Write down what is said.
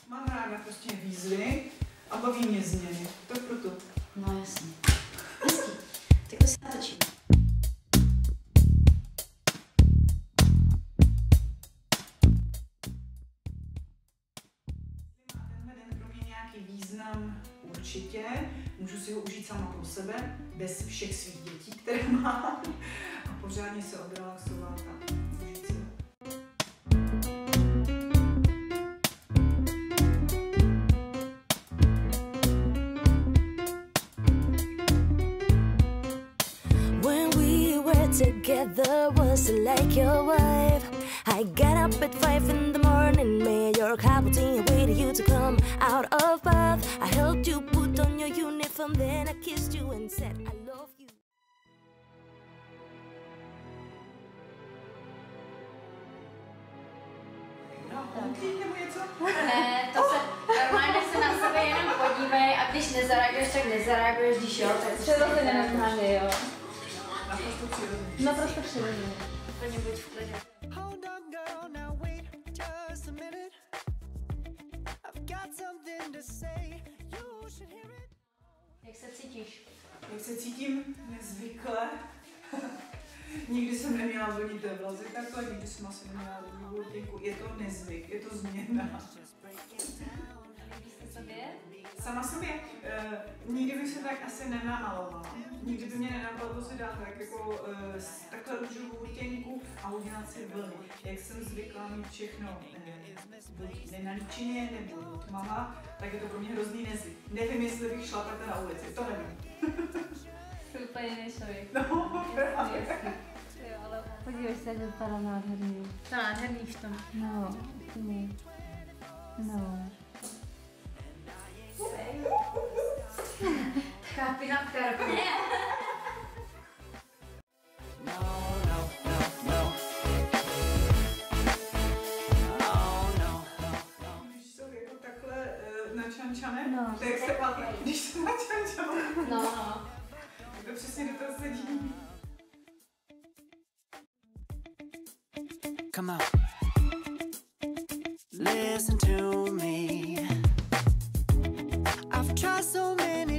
Mám ráda prostě výzvy a baví mě změny. Tak proto. No jasně. Hezký. Tak to si natočím. Tenhle den pro mě nějaký význam určitě. Můžu si ho užít sama pro sebe, bez všech svých dětí, které mám. A pořádně se odrelaxovat a užít si ho. Together was like your wife. I got up at 5 in the morning, made your cup of tea and waited you to come out of bath. I helped you put on your uniform, then I kissed you and said I love you. No, nebo něco? Ne, to se normálně se na sebe jenom podívej a když nezareaguješ, tak nezareaguješ, když jo, tak Přirozené normálně, jo. Naprosto přirozeně. Naprosto přirozené. úplně buď v klidu. Hold on, girl, now wait just a minute. I've got something to say. You should hear it. Jak se cítíš? Jak se cítím nezvykle. Nikdy jsem neměla vlnité vlasy takhle, nikdy jsem asi neměla dlouhou těnku. Je to nezvyk, je to změna. Líbíš se sobě? Sama sobě. Nikdy bych se tak asi nenamalovala. Nikdy by mě nenapadlo si dát tak jako takhle růžovou těnku a udělat si vlny. Jak jsem zvyklá mít všechno buď nenalíčeně nebo tmavá, tak je to pro mě hrozný nezvyk. Nevím, jestli bych šla takhle na ulici, to nevím. Jsi úplně jiný člověk. No, právě. Jo, ale podívej se, jak vypadá nádherný. To nádherný v tom. No, no. Taková pinapka roku. No, no, no, no. Oh, no, no, no. Když jsou jako takhle načančané, No. tak jak se patří, když jsou načančané, No, no. tak to přesně do toho sedí. Come on. Listen to me. I've tried so many